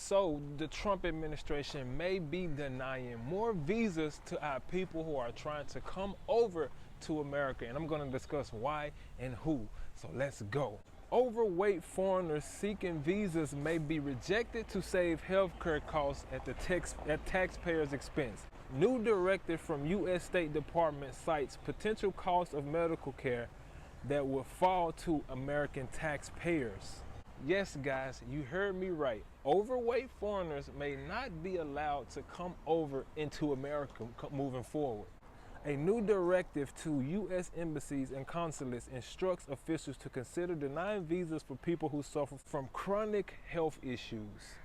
So the Trump administration may be denying more visas to our people who are trying to come over to America, and I'm going to discuss why and who. So let's go. Overweight foreigners seeking visas may be rejected to save healthcare costs at taxpayers' expense. New directive from U.S. State Department cites potential cost of medical care that will fall to American taxpayers. Yes, guys, you heard me right. Overweight foreigners may not be allowed to come over into America moving forward. A new directive to U.S. embassies and consulates instructs officials to consider denying visas for people who suffer from chronic health issues.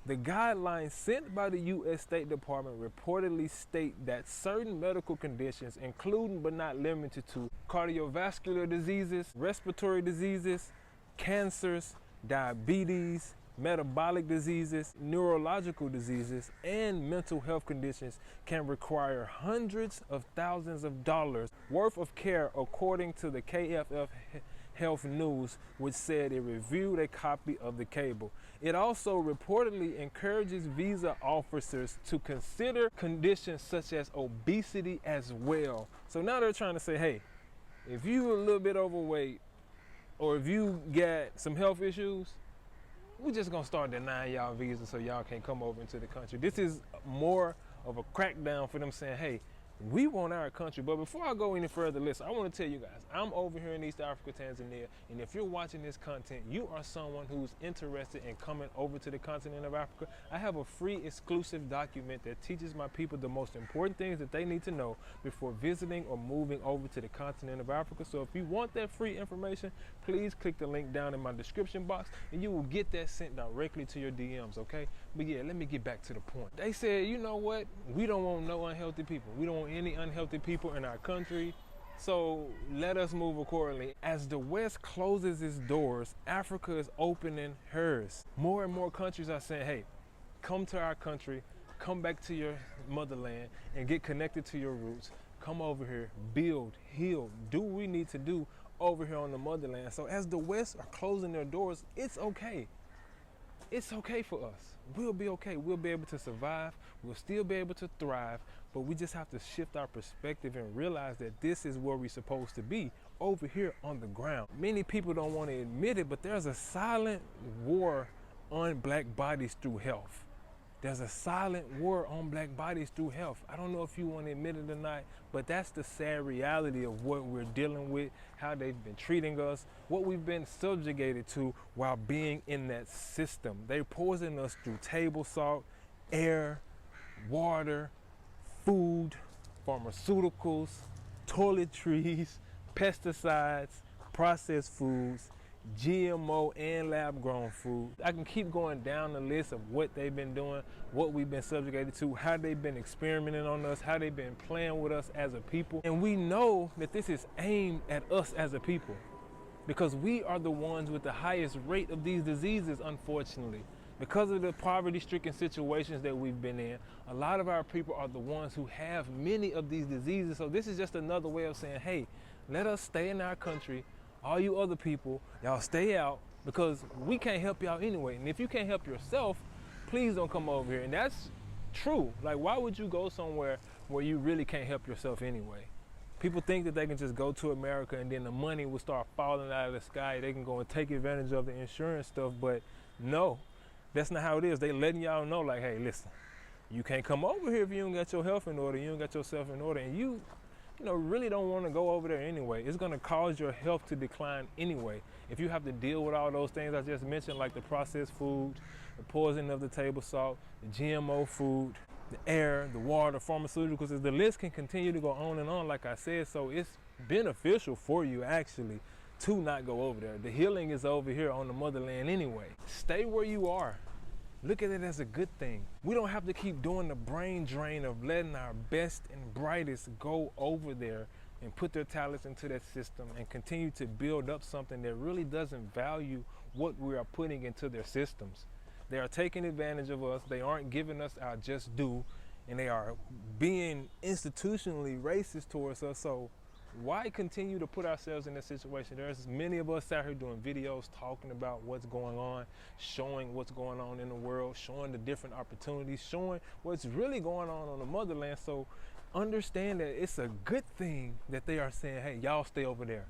The guidelines sent by the U.S. State Department reportedly state that certain medical conditions, including but not limited to cardiovascular diseases, respiratory diseases, cancers, diabetes, metabolic diseases, neurological diseases, and mental health conditions can require hundreds of thousands of dollars worth of care, according to the KFF Health News, which said it reviewed a copy of the cable. It also reportedly encourages visa officers to consider conditions such as obesity as well. So now they're trying to say, hey, if you're a little bit overweight or if you got some health issues, we're just gonna start denying y'all visas so y'all can't come over into the country. This is more of a crackdown for them saying, hey, we want our country. But before I go any further, listen, I want to tell you guys, I'm over here in East Africa, Tanzania, and if you're watching this content, you are someone who's interested in coming over to the continent of Africa. I have a free exclusive document that teaches my people the most important things that they need to know before visiting or moving over to the continent of Africa. So if you want that free information, please click the link down in my description box and you will get that sent directly to your DMs, okay? But yeah, let me get back to the point. They said, you know what? We don't want no unhealthy people. We don't want any unhealthy people in our country, so let us move accordingly. As the West closes its doors, Africa is opening hers. More and more countries are saying, hey, come to our country, come back to your motherland and get connected to your roots. Come over here, build, heal, do what we need to do over here on the motherland. So as the West are closing their doors, it's okay. It's okay for us. We'll be okay. We'll be able to survive. We'll still be able to thrive, but we just have to shift our perspective and realize that this is where we're supposed to be, over here on the ground. Many people don't want to admit it, but there's a silent war on black bodies through health. There's a silent war on black bodies through health. I don't know if you want to admit it or not, but that's the sad reality of what we're dealing with, how they've been treating us, what we've been subjugated to while being in that system. They poison us through table salt, air, water, food, pharmaceuticals, toiletries, pesticides, processed foods, GMO and lab grown food. I can keep going down the list of what they've been doing, what we've been subjugated to, how they've been experimenting on us, how they've been playing with us as a people. And we know that this is aimed at us as a people because we are the ones with the highest rate of these diseases, unfortunately. Because of the poverty-stricken situations that we've been in, a lot of our people are the ones who have many of these diseases. So this is just another way of saying, hey, let us stay in our country. All you other people, y'all stay out because we can't help y'all anyway. And if you can't help yourself, please don't come over here. And that's true. Like, why would you go somewhere where you really can't help yourself anyway? People think that they can just go to America and then the money will start falling out of the sky. They can go and take advantage of the insurance stuff. But no, that's not how it is. They letting y'all know, like, hey, listen, you can't come over here if you don't got your health in order. You don't got yourself in order. And you really don't want to go over there anyway. It's going to cause your health to decline anyway. If you have to deal with all those things I just mentioned, like the processed food, the poisoning of the table salt, the GMO food, the air, the water, pharmaceuticals, the list can continue to go on and on, like I said. So it's beneficial for you actually to not go over there. The healing is over here on the motherland anyway. Stay where you are. Look at it as a good thing. We don't have to keep doing the brain drain of letting our best and brightest go over there and put their talents into that system and continue to build up something that really doesn't value what we are putting into their systems. They are taking advantage of us. They aren't giving us our just due, and they are being institutionally racist towards us. So Why continue to put ourselves in this situation? There's many of us out here doing videos talking about what's going on, showing what's going on in the world, showing the different opportunities, showing what's really going on the motherland. So understand that it's a good thing that they are saying, hey, y'all stay over there.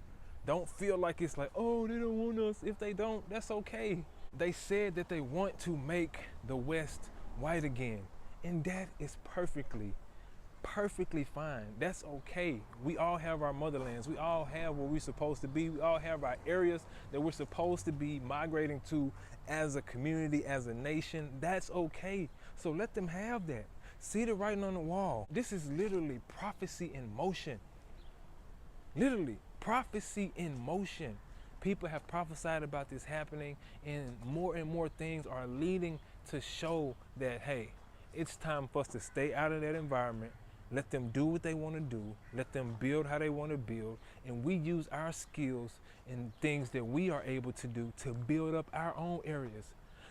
Don't feel like it's like, oh, they don't want us. If they don't, that's okay. They said that they want to make the West white again, and that is perfectly fine. That's okay. We all have our motherlands. We all have where we're supposed to be. We all have our areas that we're supposed to be migrating to as a community, as a nation. That's okay. So let them have that. See the writing on the wall. This is literally prophecy in motion. Literally prophecy in motion. People have prophesied about this happening, and more things are leading to show that, hey, it's time for us to stay out of that environment. Let them do what they want to do. Let them build how they want to build. And we use our skills and things that we are able to do to build up our own areas.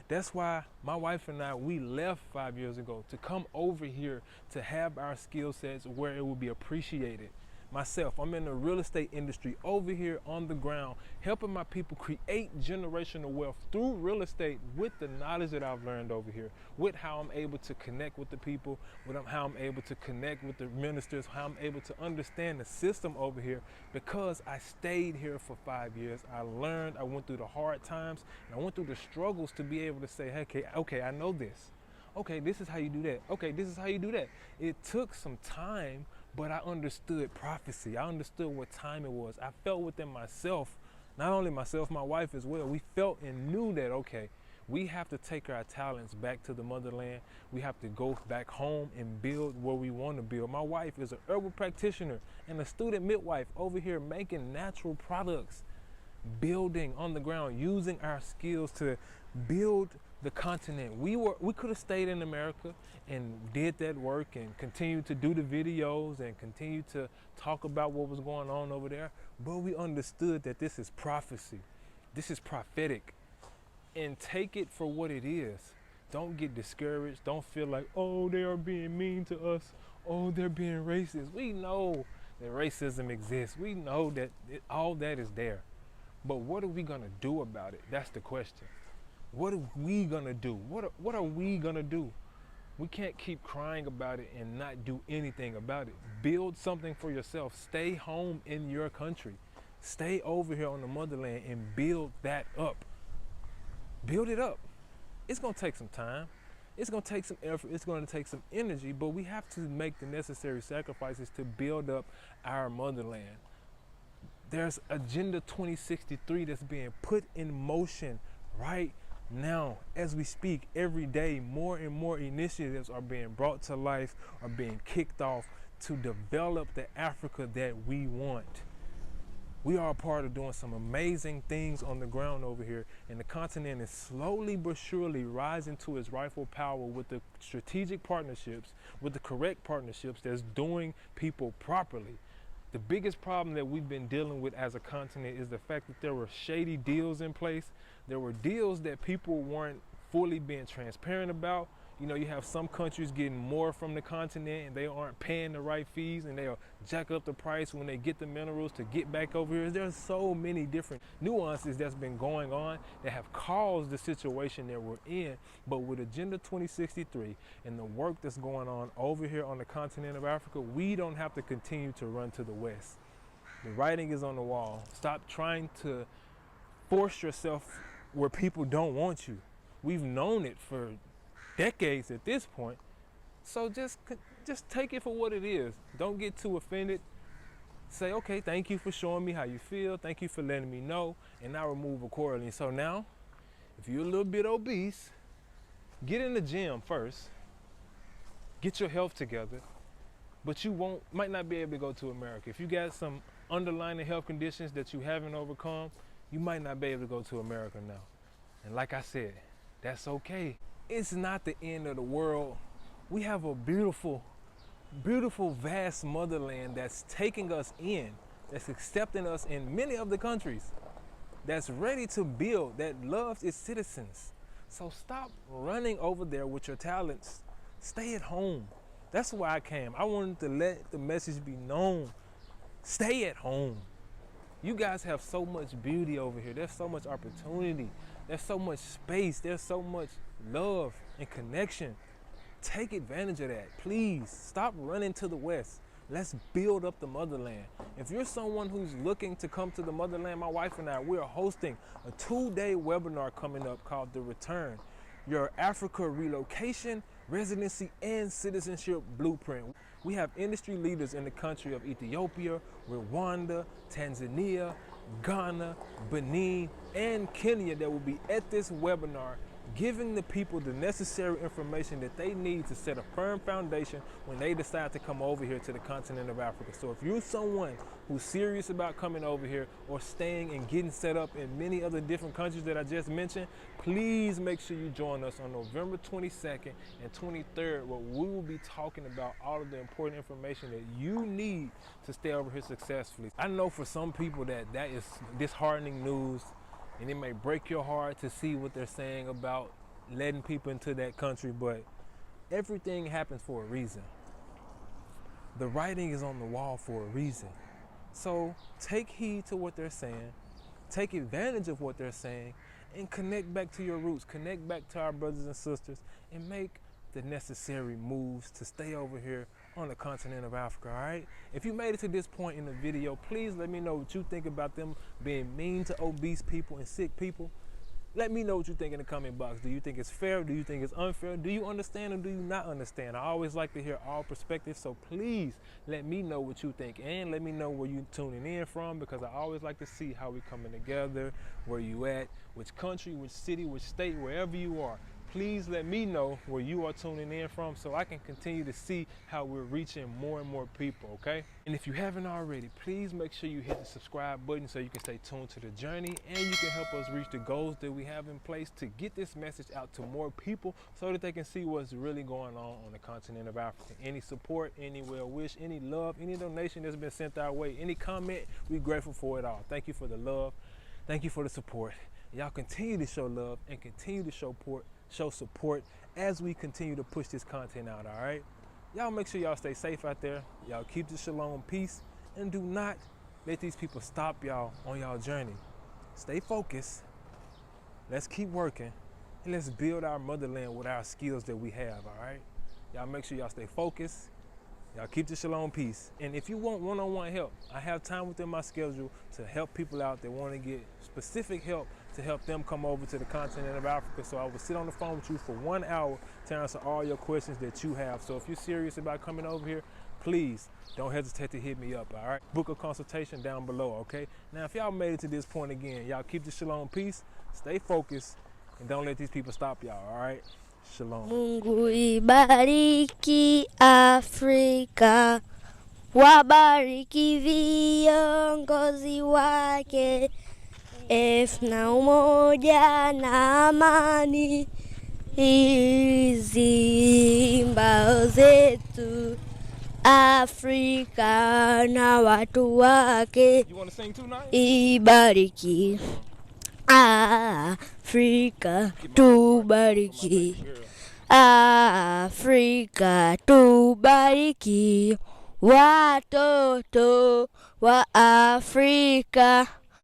That's why my wife and I, we left 5 years ago to come over here to have our skill sets where it will be appreciated. Myself, I'm in the real estate industry over here on the ground, helping my people create generational wealth through real estate with the knowledge that I've learned over here, with how I'm able to connect with the people, with how I'm able to connect with the ministers, how I'm able to understand the system over here, because I stayed here for 5 years. I learned, I went through the hard times, and I went through the struggles to be able to say, hey, okay, I know this. Okay, this is how you do that. Okay, this is how you do that. It took some time, but I understood prophecy. I understood what time it was. I felt within myself, not only myself, my wife as well. We felt and knew that, okay, we have to take our talents back to the motherland. We have to go back home and build where we want to build. My wife is an herbal practitioner and a student midwife over here making natural products, building on the ground, using our skills to build the continent. We could have stayed in America and did that work and continued to do the videos and continue to talk about what was going on over there, but we understood that this is prophecy. This is prophetic, and take it for what it is. Don't get discouraged. Don't feel like, oh, they are being mean to us. Oh, they're being racist. We know that racism exists. We know that all that is there, but what are we gonna do about it? That's the question. What are we gonna do? What are we gonna do? We can't keep crying about it and not do anything about it. Build something for yourself. Stay home in your country. Stay over here on the motherland and build that up. Build it up. It's gonna take some time. It's gonna take some effort. It's gonna take some energy, but we have to make the necessary sacrifices to build up our motherland. There's Agenda 2063 that's being put in motion right now, as we speak. Every day, more and more initiatives are being brought to life, are being kicked off to develop the Africa that we want. We are a part of doing some amazing things on the ground over here, and the continent is slowly but surely rising to its rightful power with the strategic partnerships, with the correct partnerships that's doing people properly. The biggest problem that we've been dealing with as a continent is the fact that there were shady deals in place. There were deals that people weren't fully being transparent about. You know, you have some countries getting more from the continent and they aren't paying the right fees, and they'll jack up the price when they get the minerals to get back over here. There's so many different nuances that's been going on that have caused the situation that we're in. But with Agenda 2063 and the work that's going on over here on the continent of Africa, we don't have to continue to run to the West. The writing is on the wall. Stop trying to force yourself where people don't want you. We've known it for decades at this point. So just take it for what it is. Don't get too offended. Say, okay, thank you for showing me how you feel. Thank you for letting me know, and I'll move accordingly. So now, if you're a little bit obese, get in the gym first. Get your health together. But you might not be able to go to America. If you got some underlying health conditions that you haven't overcome, you might not be able to go to America now. And like I said, that's okay. It's not the end of the world. We have a beautiful, beautiful, vast motherland that's taking us in, that's accepting us in many of the countries, that's ready to build, that loves its citizens. So stop running over there with your talents. Stay at home. That's why I came. I wanted to let the message be known. Stay at home. You guys have so much beauty over here. There's so much opportunity. There's so much space. There's so much love and connection. Take advantage of that. Please stop running to the West. Let's build up the motherland. If you're someone who's looking to come to the motherland, my wife and I, we are hosting a 2-day webinar coming up called The Return, Your Africa Relocation, Residency, and Citizenship Blueprint. We have industry leaders in the country of Ethiopia, Rwanda, Tanzania, Ghana, Benin, and Kenya that will be at this webinar, giving the people the necessary information that they need to set a firm foundation when they decide to come over here to the continent of Africa. So if you're someone who's serious about coming over here or staying and getting set up in many other different countries that I just mentioned, please make sure you join us on November 22nd and 23rd, where we will be talking about all of the important information that you need to stay over here successfully. I know for some people that is disheartening news, and it may break your heart to see what they're saying about letting people into that country, but everything happens for a reason. The writing is on the wall for a reason. So take heed to what they're saying, take advantage of what they're saying, and connect back to your roots, connect back to our brothers and sisters, and make the necessary moves to stay over here on the continent of Africa, all right? If you made it to this point in the video, please let me know what you think about them being mean to obese people and sick people. Let me know what you think in the comment box. Do you think it's fair? Do you think it's unfair? Do you understand or do you not understand? I always like to hear all perspectives, so please let me know what you think, and let me know where you tuning in from, because I always like to see how we coming together, where you at, which country, which city, which state, wherever you are. Please let me know where you are tuning in from so I can continue to see how we're reaching more and more people, okay? And if you haven't already, please make sure you hit the subscribe button so you can stay tuned to the journey, and you can help us reach the goals that we have in place to get this message out to more people so that they can see what's really going on the continent of Africa. Any support, any well wish, any love, any donation that's been sent our way, any comment, we're grateful for it all. Thank you for the love. Thank you for the support. Y'all continue to show love and continue to show support as we continue to push this content out, all right? Y'all make sure y'all stay safe out there. Y'all keep the shalom peace, and do not let these people stop y'all on y'all journey. Stay focused. Let's keep working, and let's build our motherland with our skills that we have, all right? Y'all make sure y'all stay focused. Y'all keep the shalom peace. And if you want one-on-one help, I have time within my schedule to help people out that want to get specific help to help them come over to the continent of Africa. So I will sit on the phone with you for 1 hour to answer all your questions that you have. So if you're serious about coming over here, please don't hesitate to hit me up, all right? Book a consultation down below, okay? Now, if y'all made it to this point again, y'all keep the shalom peace, stay focused, and don't let these people stop y'all, all right? Shalom. Mungu ibariki Afrika, wabariki viongozi wake, na umoja na amani, hizi mbao zetu Afrika na watu wake. Ibariki Afrika, tubariki Afrika, tubariki watoto wa Afrika.